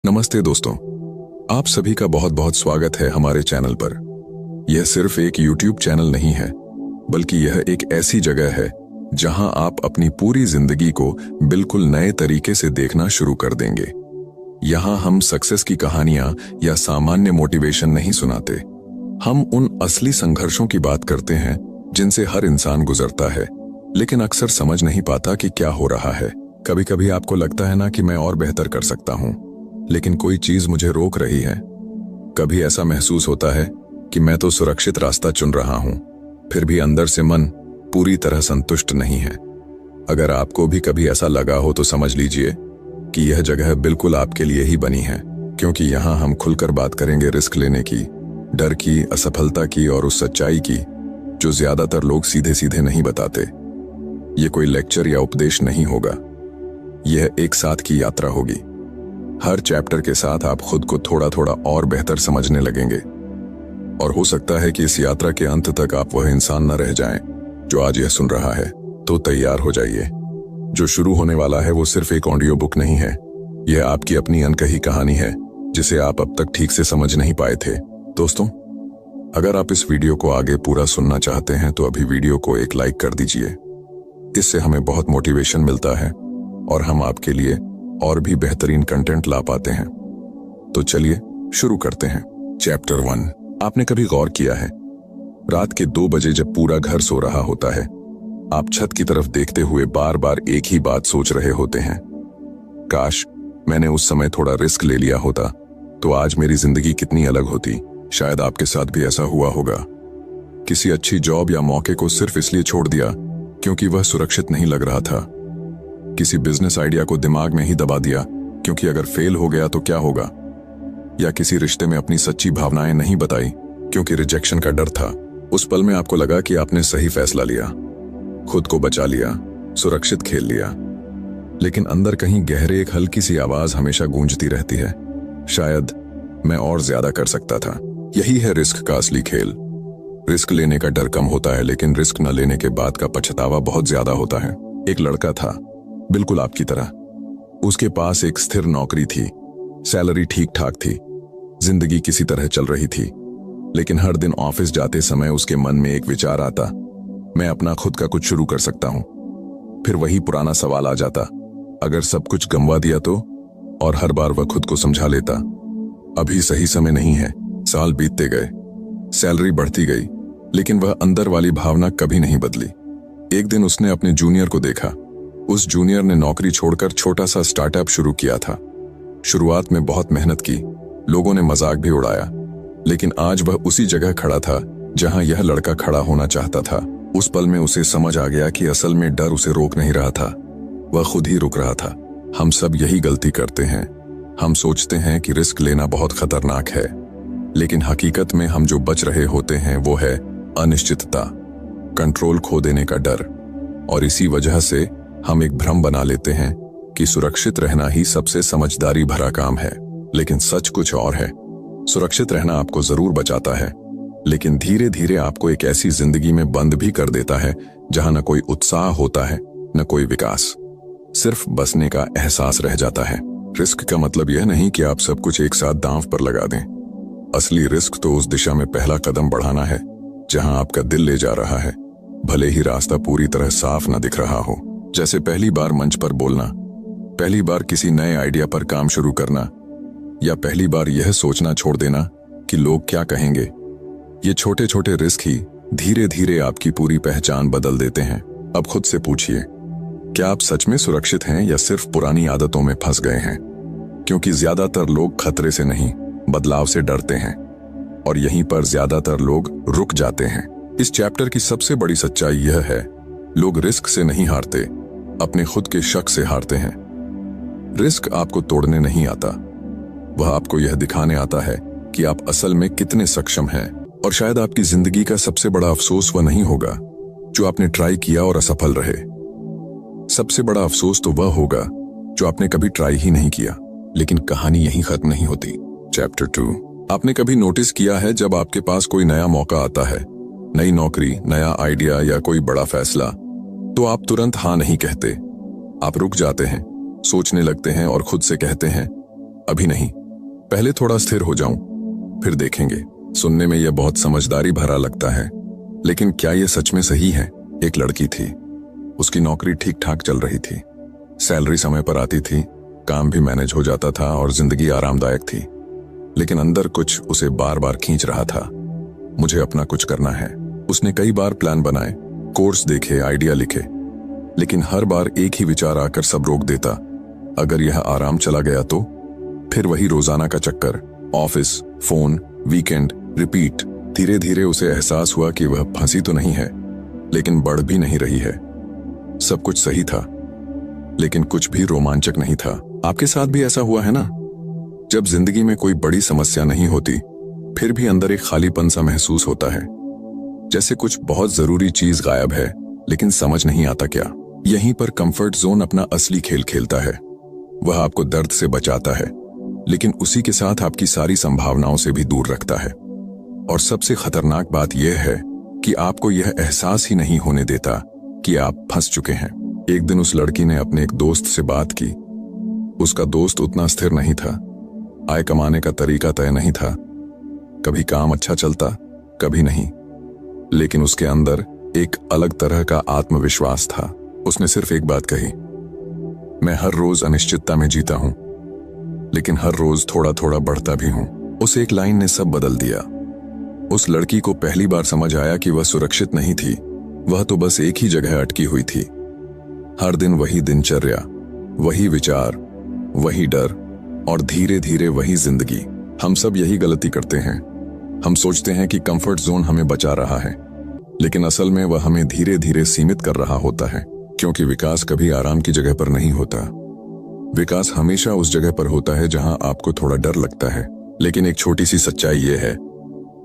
नमस्ते दोस्तों, आप सभी का बहुत बहुत स्वागत है हमारे चैनल पर। यह सिर्फ एक YouTube चैनल नहीं है, बल्कि यह एक ऐसी जगह है जहां आप अपनी पूरी जिंदगी को बिल्कुल नए तरीके से देखना शुरू कर देंगे। यहां हम सक्सेस की कहानियां या सामान्य मोटिवेशन नहीं सुनाते। हम उन असली संघर्षों की बात करते हैं जिनसे हर इंसान गुजरता है, लेकिन अक्सर समझ नहीं पाता कि क्या हो रहा है। कभी कभी आपको लगता है ना कि मैं और बेहतर कर सकता हूं, लेकिन कोई चीज मुझे रोक रही है। कभी ऐसा महसूस होता है कि मैं तो सुरक्षित रास्ता चुन रहा हूं, फिर भी अंदर से मन पूरी तरह संतुष्ट नहीं है। अगर आपको भी कभी ऐसा लगा हो तो समझ लीजिए कि यह जगह बिल्कुल आपके लिए ही बनी है, क्योंकि यहां हम खुलकर बात करेंगे रिस्क लेने की, डर की, असफलता की और उस सच्चाई की जो ज्यादातर लोग सीधे सीधे नहीं बताते। यह कोई लेक्चर या उपदेश नहीं होगा, यह एक साथ की यात्रा होगी। हर चैप्टर के साथ आप खुद को थोड़ा थोड़ा और बेहतर समझने लगेंगे, और हो सकता है कि इस यात्रा के अंत तक आप वह इंसान न रह जाएं जो आज यह सुन रहा है। तो तैयार हो जाइए। जो शुरू होने वाला है वो सिर्फ एक ऑडियो बुक नहीं है, यह आपकी अपनी अनकही कहानी है जिसे आप अब तक ठीक से समझ नहीं पाए थे। दोस्तों, अगर आप इस वीडियो को आगे पूरा सुनना चाहते हैं तो अभी वीडियो को एक लाइक कर दीजिए। इससे हमें बहुत मोटिवेशन मिलता है और हम आपके लिए और भी बेहतरीन कंटेंट ला पाते हैं। तो चलिए शुरू करते हैं। चैप्टर 1। आपने कभी गौर किया है, रात के 2 बजे जब पूरा घर सो रहा होता है, आप छत की तरफ देखते हुए बार बार एक ही बात सोच रहे होते हैं, काश मैंने उस समय थोड़ा रिस्क ले लिया होता तो आज मेरी जिंदगी कितनी अलग होती। शायद आपके साथ भी ऐसा हुआ होगा। किसी अच्छी जॉब या मौके को सिर्फ इसलिए छोड़ दिया क्योंकि वह सुरक्षित नहीं लग रहा था। किसी बिजनेस आइडिया को दिमाग में ही दबा दिया क्योंकि अगर फेल हो गया तो क्या होगा। या किसी रिश्ते में अपनी सच्ची भावनाएं नहीं बताई क्योंकि रिजेक्शन का डर था। उस पल में आपको लगा कि आपने सही फैसला लिया, खुद को बचा लिया, सुरक्षित खेल लिया। लेकिन अंदर कहीं गहरे एक हल्की सी आवाज हमेशा गूंजती रहती है, शायद मैं और ज्यादा कर सकता था। यही है रिस्क का असली खेल। रिस्क लेने का डर कम होता है, लेकिन रिस्क न लेने के बाद का पछतावा बहुत ज्यादा होता है। एक लड़का था, बिल्कुल आपकी तरह। उसके पास एक स्थिर नौकरी थी, सैलरी ठीक ठाक थी, जिंदगी किसी तरह चल रही थी। लेकिन हर दिन ऑफिस जाते समय उसके मन में एक विचार आता, मैं अपना खुद का कुछ शुरू कर सकता हूं। फिर वही पुराना सवाल आ जाता, अगर सब कुछ गंवा दिया तो? और हर बार वह खुद को समझा लेता, अभी सही समय नहीं है। साल बीतते गए, सैलरी बढ़ती गई, लेकिन वह अंदर वाली भावना कभी नहीं बदली। एक दिन उसने अपने जूनियर को देखा। उस जूनियर ने नौकरी छोड़कर छोटा सा स्टार्टअप शुरू किया था। शुरुआत में बहुत मेहनत की, लोगों ने मजाक भी उड़ाया, लेकिन आज वह उसी जगह खड़ा था जहां यह लड़का खड़ा होना चाहता था। उस पल में उसे समझ आ गया कि असल में डर उसे रोक नहीं रहा था, वह खुद ही रुक रहा था। हम सब यही गलती करते हैं। हम सोचते हैं कि रिस्क लेना बहुत खतरनाक है, लेकिन हकीकत में हम जो बच रहे होते हैं वो है अनिश्चितता, कंट्रोल खो देने का डर। और इसी वजह से हम एक भ्रम बना लेते हैं कि सुरक्षित रहना ही सबसे समझदारी भरा काम है। लेकिन सच कुछ और है। सुरक्षित रहना आपको जरूर बचाता है, लेकिन धीरे धीरे आपको एक ऐसी जिंदगी में बंद भी कर देता है जहां न कोई उत्साह होता है, न कोई विकास, सिर्फ बसने का एहसास रह जाता है। रिस्क का मतलब यह नहीं कि आप सब कुछ एक साथ दांव पर लगा दें। असली रिस्क तो उस दिशा में पहला कदम बढ़ाना है जहां आपका दिल ले जा रहा है, भले ही रास्ता पूरी तरह साफ न दिख रहा हो। जैसे पहली बार मंच पर बोलना, पहली बार किसी नए आइडिया पर काम शुरू करना, या पहली बार यह सोचना छोड़ देना कि लोग क्या कहेंगे। ये छोटे छोटे रिस्क ही धीरे धीरे आपकी पूरी पहचान बदल देते हैं। अब खुद से पूछिए, क्या आप सच में सुरक्षित हैं या सिर्फ पुरानी आदतों में फंस गए हैं? क्योंकि ज्यादातर लोग खतरे से नहीं, बदलाव से डरते हैं, और यहीं पर ज्यादातर लोग रुक जाते हैं। इस चैप्टर की सबसे बड़ी सच्चाई यह है, लोग रिस्क से नहीं हारते, अपने खुद के शक से हारते हैं। रिस्क आपको तोड़ने नहीं आता, वह आपको यह दिखाने आता है कि आप असल में कितने सक्षम हैं। और शायद आपकी जिंदगी का सबसे बड़ा अफसोस वह नहीं होगा जो आपने ट्राई किया और असफल रहे। सबसे बड़ा अफसोस तो वह होगा जो आपने कभी ट्राई ही नहीं किया। लेकिन कहानी यहीं खत्म नहीं होती। चैप्टर 2। आपने कभी नोटिस किया है, जब आपके पास कोई नया मौका आता है, नई नौकरी, नया आइडिया या कोई बड़ा फैसला, तो आप तुरंत हाँ नहीं कहते। आप रुक जाते हैं, सोचने लगते हैं और खुद से कहते हैं, अभी नहीं, पहले थोड़ा स्थिर हो जाऊं, फिर देखेंगे। सुनने में यह बहुत समझदारी भरा लगता है, लेकिन क्या यह सच में सही है? एक लड़की थी, उसकी नौकरी ठीक ठाक चल रही थी, सैलरी समय पर आती थी, काम भी मैनेज हो जाता था और जिंदगी आरामदायक थी। लेकिन अंदर कुछ उसे बार बार खींच रहा था, मुझे अपना कुछ करना है। उसने कई बार प्लान बनाए, कोर्स देखे, आइडिया लिखे, लेकिन हर बार एक ही विचार आकर सब रोक देता, अगर यह आराम चला गया तो? फिर वही रोजाना का चक्कर, ऑफिस, फोन, वीकेंड, रिपीट। धीरे धीरे उसे एहसास हुआ कि वह फंसी तो नहीं है, लेकिन बढ़ भी नहीं रही है। सब कुछ सही था, लेकिन कुछ भी रोमांचक नहीं था। आपके साथ भी ऐसा हुआ है ना? जब जिंदगी में कोई बड़ी समस्या नहीं होती, फिर भी अंदर एक खालीपन सा महसूस होता है, जैसे कुछ बहुत जरूरी चीज गायब है, लेकिन समझ नहीं आता क्या। यहीं पर कंफर्ट जोन अपना असली खेल खेलता है। वह आपको दर्द से बचाता है, लेकिन उसी के साथ आपकी सारी संभावनाओं से भी दूर रखता है। और सबसे खतरनाक बात यह है कि आपको यह एहसास ही नहीं होने देता कि आप फंस चुके हैं। एक दिन उस लड़की ने अपने एक दोस्त से बात की। उसका दोस्त उतना स्थिर नहीं था, आय कमाने का तरीका तय नहीं था, कभी काम अच्छा चलता, कभी नहीं, लेकिन उसके अंदर एक अलग तरह का आत्मविश्वास था। उसने सिर्फ एक बात कही, मैं हर रोज अनिश्चितता में जीता हूं, लेकिन हर रोज थोड़ा थोड़ा बढ़ता भी हूं। उस एक लाइन ने सब बदल दिया। उस लड़की को पहली बार समझ आया कि वह सुरक्षित नहीं थी, वह तो बस एक ही जगह अटकी हुई थी। हर दिन वही दिनचर्या, वही विचार, वही डर और धीरे धीरे वही जिंदगी। हम सब यही गलती करते हैं। हम सोचते हैं कि कंफर्ट जोन हमें बचा रहा है, लेकिन असल में वह हमें धीरे धीरे सीमित कर रहा होता है। क्योंकि विकास कभी आराम की जगह पर नहीं होता। विकास हमेशा उस जगह पर होता है जहां आपको थोड़ा डर लगता है। लेकिन एक छोटी सी सच्चाई यह है,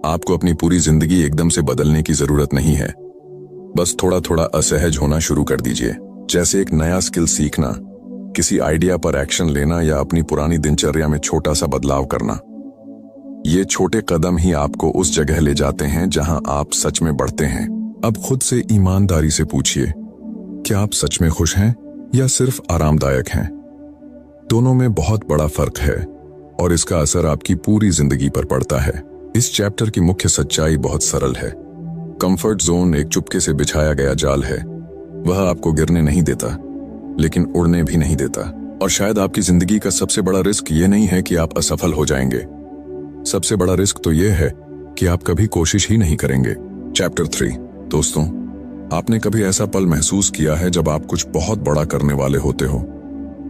आपको अपनी पूरी जिंदगी एकदम से बदलने की जरूरत नहीं है। बस थोड़ा थोड़ा असहज होना शुरू कर दीजिए। जैसे एक नया स्किल सीखना, किसी आइडिया पर एक्शन लेना या अपनी पुरानी दिनचर्या में छोटा सा बदलाव करना। ये छोटे कदम ही आपको उस जगह ले जाते हैं जहां आप सच में बढ़ते हैं। अब खुद से ईमानदारी से पूछिए, क्या आप सच में खुश हैं या सिर्फ आरामदायक हैं? दोनों में बहुत बड़ा फर्क है और इसका असर आपकी पूरी जिंदगी पर पड़ता है। इस चैप्टर की मुख्य सच्चाई बहुत सरल है। कंफर्ट जोन एक चुपके से बिछाया गया जाल है। वह आपको गिरने नहीं देता, लेकिन उड़ने भी नहीं देता। और शायद आपकी जिंदगी का सबसे बड़ा रिस्क ये नहीं है कि आप असफल हो जाएंगे। सबसे बड़ा रिस्क तो यह है कि आप कभी कोशिश ही नहीं करेंगे। चैप्टर 3। दोस्तों, आपने कभी ऐसा पल महसूस किया है जब आप कुछ बहुत बड़ा करने वाले होते हो,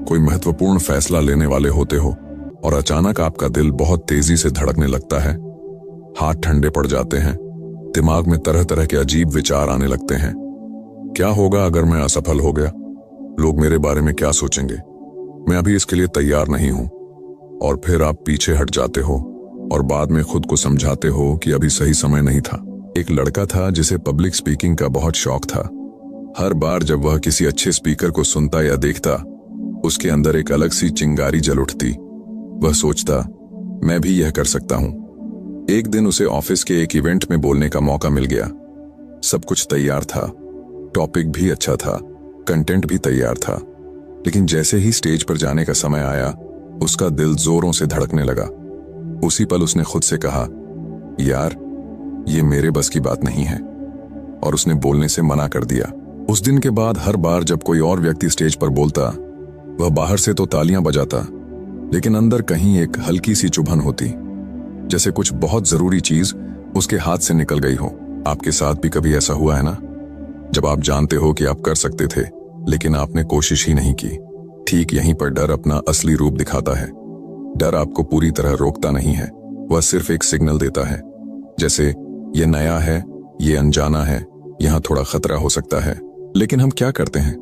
कोई महत्वपूर्ण फैसला लेने वाले होते हो, और अचानक आपका दिल बहुत तेजी से धड़कने लगता है, हाथ ठंडे पड़ जाते हैं, दिमाग में तरह तरह के अजीब विचार आने लगते हैं। क्या होगा अगर मैं असफल हो गया? लोग मेरे बारे में क्या सोचेंगे? मैं अभी इसके लिए तैयार नहीं हूं। और फिर आप पीछे हट जाते हो और बाद में खुद को समझाते हो कि अभी सही समय नहीं था। एक लड़का था जिसे पब्लिक स्पीकिंग का बहुत शौक था। हर बार जब वह किसी अच्छे स्पीकर को सुनता या देखता, उसके अंदर एक अलग सी चिंगारी जल उठती। वह सोचता, मैं भी यह कर सकता हूं। एक दिन उसे ऑफिस के एक इवेंट में बोलने का मौका मिल गया। सब कुछ तैयार था, टॉपिक भी अच्छा था, कंटेंट भी तैयार था, लेकिन जैसे ही स्टेज पर जाने का समय आया, उसका दिल जोरों से धड़कने लगा। उसी पल उसने खुद से कहा, यार, ये मेरे बस की बात नहीं है, और उसने बोलने से मना कर दिया। उस दिन के बाद हर बार जब कोई और व्यक्ति स्टेज पर बोलता, वह बाहर से तो तालियां बजाता, लेकिन अंदर कहीं एक हल्की सी चुभन होती, जैसे कुछ बहुत जरूरी चीज उसके हाथ से निकल गई हो। आपके साथ भी कभी ऐसा हुआ है ना? जब आप जानते हो कि आप कर सकते थे, लेकिन आपने कोशिश ही नहीं की। ठीक यहीं पर डर अपना असली रूप दिखाता है। डर आपको पूरी तरह रोकता नहीं है, वह सिर्फ एक सिग्नल देता है, जैसे ये नया है, ये अनजाना है, यहां थोड़ा खतरा हो सकता है। लेकिन हम क्या करते हैं?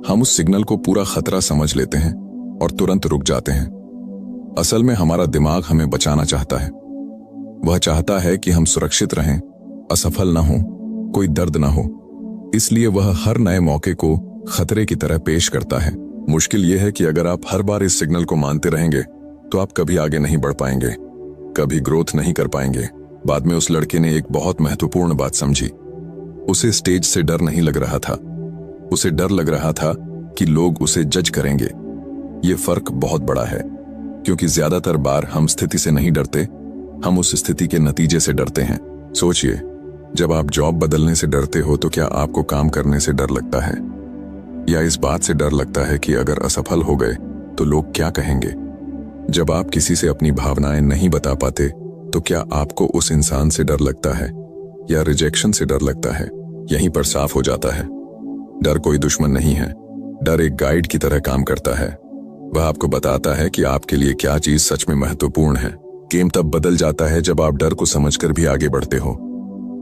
हम उस सिग्नल को पूरा खतरा समझ लेते हैं और तुरंत रुक जाते हैं। असल में हमारा दिमाग हमें बचाना चाहता है। वह चाहता है कि हम सुरक्षित रहें, असफल ना हो, कोई दर्द ना हो। इसलिए वह हर नए मौके को खतरे की तरह पेश करता है। मुश्किल यह है कि अगर आप हर बार इस सिग्नल को मानते रहेंगे, तो आप कभी आगे नहीं बढ़ पाएंगे, कभी ग्रोथ नहीं कर पाएंगे। बाद में उस लड़के ने एक बहुत महत्वपूर्ण बात समझी। उसे स्टेज से डर नहीं लग रहा था, उसे डर लग रहा था कि लोग उसे जज करेंगे। ये फर्क बहुत बड़ा है। क्योंकि ज्यादातर बार हम स्थिति से नहीं डरते, हम उस स्थिति के नतीजे से डरते हैं। सोचिए, जब आप जॉब बदलने से डरते हो तो क्या आपको काम करने से डर लगता है, या इस बात से डर लगता है कि अगर असफल हो गए तो लोग क्या कहेंगे? जब आप किसी से अपनी भावनाएं नहीं बता पाते तो क्या आपको उस इंसान से डर लगता है या रिजेक्शन से डर लगता है? यहीं पर साफ हो जाता है, डर कोई दुश्मन नहीं है। डर एक गाइड की तरह काम करता है। वह आपको बताता है कि आपके लिए क्या चीज सच में महत्वपूर्ण है। गेम तब बदल जाता है जब आप डर को समझकर भी आगे बढ़ते हो।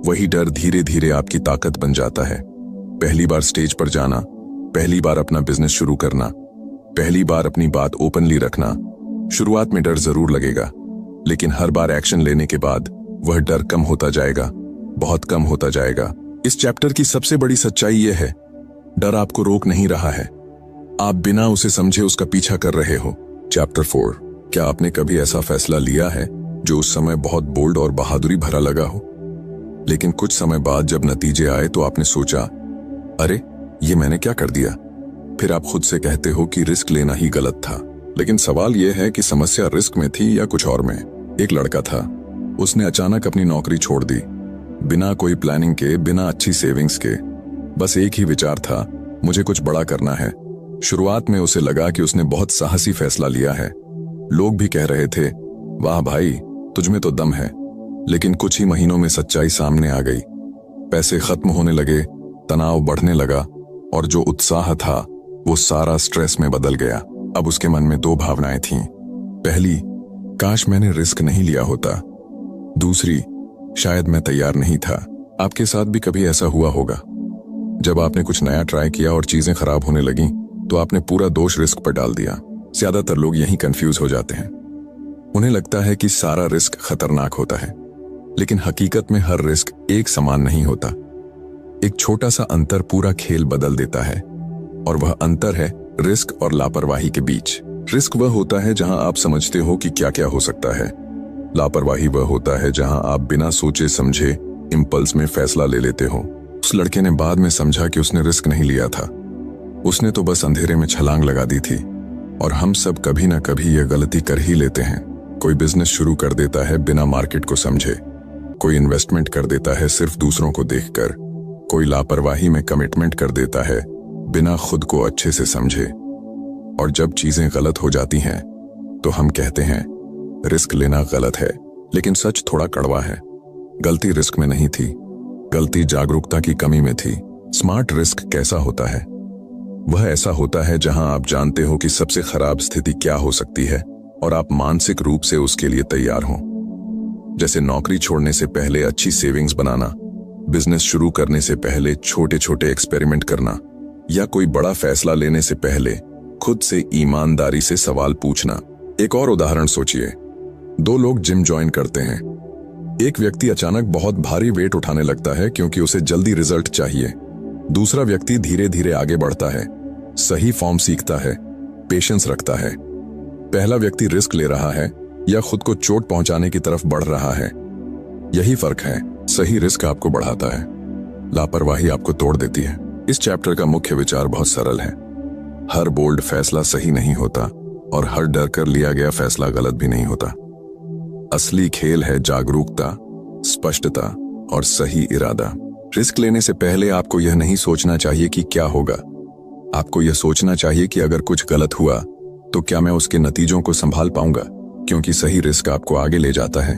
वही डर धीरे धीरे आपकी ताकत बन जाता है। पहली बार स्टेज पर जाना, पहली बार अपना बिजनेस शुरू करना, पहली बार अपनी बात ओपनली रखना। शुरुआत में डर जरूर लगेगा, लेकिन हर बार एक्शन लेने के बाद वह डर कम होता जाएगा, बहुत कम होता जाएगा। इस चैप्टर की सबसे बड़ी सच्चाई यह है, डर आपको रोक नहीं रहा है, आप बिना उसे समझे उसका पीछा कर रहे हो। चैप्टर 4, क्या आपने कभी ऐसा फैसला लिया है जो उस समय बहुत बोल्ड और बहादुरी भरा लगा हो, लेकिन कुछ समय बाद जब नतीजे आए तो आपने सोचा, अरे ये मैंने क्या कर दिया? फिर आप खुद से कहते हो कि रिस्क लेना ही गलत था। लेकिन सवाल यह है कि समस्या रिस्क में थी या कुछ और में। एक लड़का था, उसने अचानक अपनी नौकरी छोड़ दी, बिना कोई प्लानिंग के, बिना अच्छी सेविंग्स के। बस एक ही विचार था, मुझे कुछ बड़ा करना है। शुरुआत में उसे लगा कि उसने बहुत साहसी फैसला लिया है। लोग भी कह रहे थे, वाह भाई, तुझमें तो दम है। लेकिन कुछ ही महीनों में सच्चाई सामने आ गई। पैसे खत्म होने लगे, तनाव बढ़ने लगा, और जो उत्साह था वो सारा स्ट्रेस में बदल गया। अब उसके मन में दो भावनाएं थीं। पहली, काश मैंने रिस्क नहीं लिया होता। दूसरी, शायद मैं तैयार नहीं था। आपके साथ भी कभी ऐसा हुआ होगा, जब आपने कुछ नया ट्राई किया और चीजें खराब होने लगी तो आपने पूरा दोष रिस्क पर डाल दिया। ज्यादातर लोग यहीं कंफ्यूज हो जाते हैं। उन्हें लगता है कि सारा रिस्क खतरनाक होता है, लेकिन हकीकत में हर रिस्क एक समान नहीं होता। एक छोटा सा अंतर पूरा खेल बदल देता है, और वह अंतर है रिस्क और लापरवाही के बीच। रिस्क वह होता है जहां आप समझते हो कि क्या क्या हो सकता है। लापरवाही वह होता है जहां आप बिना सोचे समझे इंपल्स में फैसला ले लेते हो। उस लड़के ने बाद में समझा कि उसने रिस्क नहीं लिया था, उसने तो बस अंधेरे में छलांग लगा दी थी। और हम सब कभी ना कभी यह गलती कर ही लेते हैं। कोई बिजनेस शुरू कर देता है बिना मार्केट को समझे, कोई इन्वेस्टमेंट कर देता है सिर्फ दूसरों को देखकर, कोई लापरवाही में कमिटमेंट कर देता है बिना खुद को अच्छे से समझे। और जब चीजें गलत हो जाती हैं तो हम कहते हैं रिस्क लेना गलत है। लेकिन सच थोड़ा कड़वा है। गलती रिस्क में नहीं थी, गलती जागरूकता की कमी में थी। स्मार्ट रिस्क कैसा होता है? वह ऐसा होता है जहां आप जानते हो कि सबसे खराब स्थिति क्या हो सकती है और आप मानसिक रूप से उसके लिए तैयार हो। जैसे नौकरी छोड़ने से पहले अच्छी सेविंग्स बनाना, बिजनेस शुरू करने से पहले छोटे छोटे एक्सपेरिमेंट करना, या कोई बड़ा फैसला लेने से पहले खुद से ईमानदारी से सवाल पूछना। एक और उदाहरण सोचिए, दो लोग जिम ज्वाइन करते हैं। एक व्यक्ति अचानक बहुत भारी वेट उठाने लगता है क्योंकि उसे जल्दी रिजल्ट चाहिए। दूसरा व्यक्ति धीरे धीरे आगे बढ़ता है, सही फॉर्म सीखता है, पेशेंस रखता है। पहला व्यक्ति रिस्क ले रहा है या खुद को चोट पहुंचाने की तरफ बढ़ रहा है। यही फर्क है। सही रिस्क आपको बढ़ाता है, लापरवाही आपको तोड़ देती है। इस चैप्टर का मुख्य विचार बहुत सरल है। हर बोल्ड फैसला सही नहीं होता और हर डर कर लिया गया फैसला गलत भी नहीं होता। असली खेल है जागरूकता, स्पष्टता और सही इरादा। रिस्क लेने से पहले आपको यह नहीं सोचना चाहिए कि क्या होगा। आपको यह सोचना चाहिए कि अगर कुछ गलत हुआ तो क्या मैं उसके नतीजों को संभाल पाऊंगा, क्योंकि सही रिस्क आपको आगे ले जाता है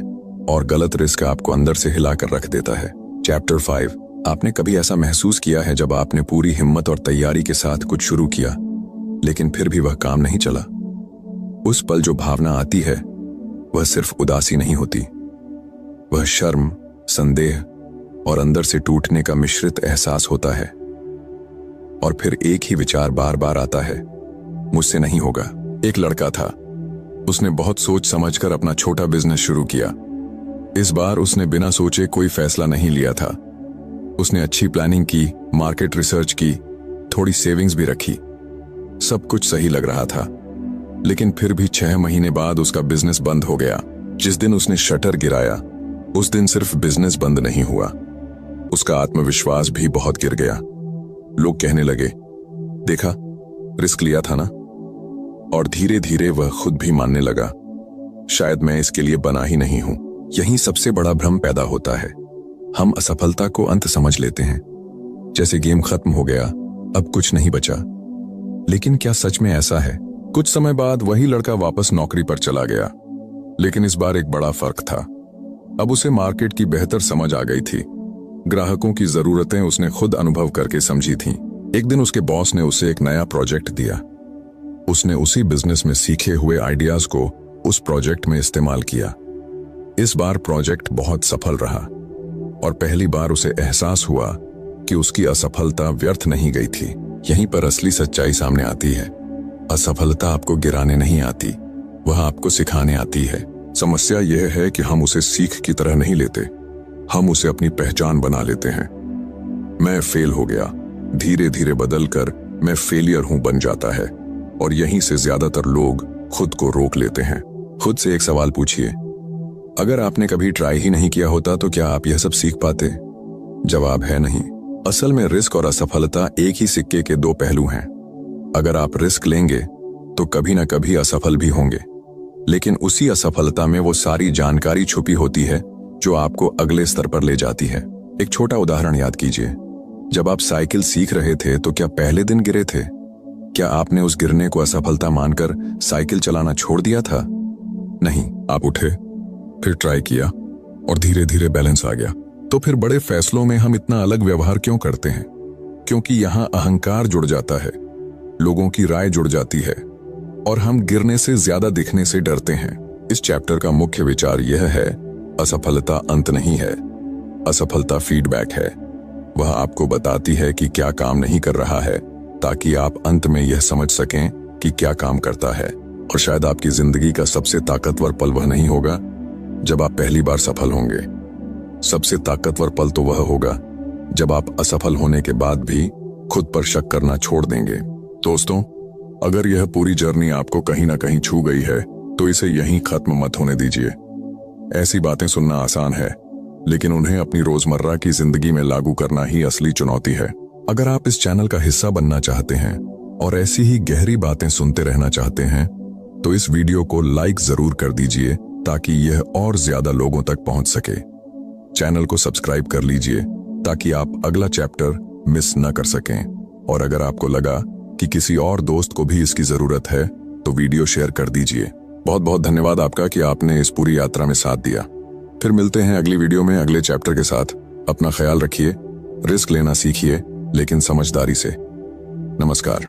और गलत रिस्क आपको अंदर से हिलाकर रख देता है। चैप्टर 5, आपने कभी ऐसा महसूस किया है जब आपने पूरी हिम्मत और तैयारी के साथ कुछ शुरू किया लेकिन फिर भी वह काम नहीं चला? उस पल जो भावना आती है वह सिर्फ उदासी नहीं होती, वह शर्म, संदेह और अंदर से टूटने का मिश्रित एहसास होता है। और फिर एक ही विचार बार बार आता है, मुझसे नहीं होगा। एक लड़का था, उसने बहुत सोच समझकर अपना छोटा बिजनेस शुरू किया। इस बार उसने बिना सोचे कोई फैसला नहीं लिया था। उसने अच्छी प्लानिंग की, मार्केट रिसर्च की, थोड़ी सेविंग्स भी रखी। सब कुछ सही लग रहा था, लेकिन फिर भी 6 महीने बाद उसका बिजनेस बंद हो गया। जिस दिन उसने शटर गिराया उस दिन सिर्फ बिजनेस बंद नहीं हुआ, उसका आत्मविश्वास भी बहुत गिर गया। लोग कहने लगे, देखा, रिस्क लिया था ना। और धीरे धीरे वह खुद भी मानने लगा, शायद मैं इसके लिए बना ही नहीं हूं। यहीं सबसे बड़ा भ्रम पैदा होता है। हम असफलता को अंत समझ लेते हैं, जैसे गेम खत्म हो गया, अब कुछ नहीं बचा। लेकिन क्या सच में ऐसा है? कुछ समय बाद वही लड़का वापस नौकरी पर चला गया, लेकिन इस बार एक बड़ा फर्क था। अब उसे मार्केट की बेहतर समझ आ गई थी। ग्राहकों की जरूरतें उसने खुद अनुभव करके समझी थीं। एक दिन उसके बॉस ने उसे एक नया प्रोजेक्ट दिया। उसने उसी बिजनेस में सीखे हुए आइडियाज को उस प्रोजेक्ट में इस्तेमाल किया। इस बार प्रोजेक्ट बहुत सफल रहा और पहली बार उसे एहसास हुआ कि उसकी असफलता व्यर्थ नहीं गई थी। यहीं पर असली सच्चाई सामने आती है। असफलता आपको गिराने नहीं आती, वह आपको सिखाने आती है। समस्या यह है कि हम उसे सीख की तरह नहीं लेते, हम उसे अपनी पहचान बना लेते हैं। मैं फेल हो गया धीरे धीरे बदलकर मैं फेलियर हूं बन जाता है, और यहीं से ज्यादातर लोग खुद को रोक लेते हैं। खुद से एक सवाल पूछिए, अगर आपने कभी ट्राई ही नहीं किया होता तो क्या आप यह सब सीख पाते? जवाब है नहीं। असल में रिस्क और असफलता एक ही सिक्के के दो पहलू हैं। अगर आप रिस्क लेंगे तो कभी ना कभी असफल भी होंगे, लेकिन उसी असफलता में वो सारी जानकारी छुपी होती है जो आपको अगले स्तर पर ले जाती है। एक छोटा उदाहरण याद कीजिए। जब आप साइकिल सीख रहे थे तो क्या पहले दिन गिरे थे? क्या आपने उस गिरने को असफलता मानकर साइकिल चलाना छोड़ दिया था? नहीं, आप उठे, फिर ट्राई किया और धीरे धीरे बैलेंस आ गया। तो फिर बड़े फैसलों में हम इतना अलग व्यवहार क्यों करते हैं? क्योंकि यहां अहंकार जुड़ जाता है, लोगों की राय जुड़ जाती है, और हम गिरने से ज्यादा दिखने से डरते हैं। इस चैप्टर का मुख्य विचार यह है, असफलता अंत नहीं है, असफलता फीडबैक है। वह आपको बताती है कि क्या काम नहीं कर रहा है, ताकि आप अंत में यह समझ सकें कि क्या काम करता है। और शायद आपकी जिंदगी का सबसे ताकतवर पल वह नहीं होगा जब आप पहली बार सफल होंगे। सबसे ताकतवर पल तो वह होगा जब आप असफल होने के बाद भी खुद पर शक करना छोड़ देंगे। दोस्तों, अगर यह पूरी जर्नी आपको कहीं ना कहीं छू गई है तो इसे यहीं खत्म मत होने दीजिए। ऐसी बातें सुनना आसान है, लेकिन उन्हें अपनी रोजमर्रा की जिंदगी में लागू करना ही असली चुनौती है। अगर आप इस चैनल का हिस्सा बनना चाहते हैं और ऐसी ही गहरी बातें सुनते रहना चाहते हैं तो इस वीडियो को लाइक जरूर कर दीजिए ताकि यह और ज्यादा लोगों तक पहुंच सके। चैनल को सब्सक्राइब कर लीजिए ताकि आप अगला चैप्टर मिस न कर सकें। और अगर आपको लगा कि किसी और दोस्त को भी इसकी जरूरत है तो वीडियो शेयर कर दीजिए। बहुत बहुत धन्यवाद आपका कि आपने इस पूरी यात्रा में साथ दिया। फिर मिलते हैं अगली वीडियो में अगले चैप्टर के साथ। अपना ख्याल रखिए, रिस्क लेना सीखिए, लेकिन समझदारी से। नमस्कार।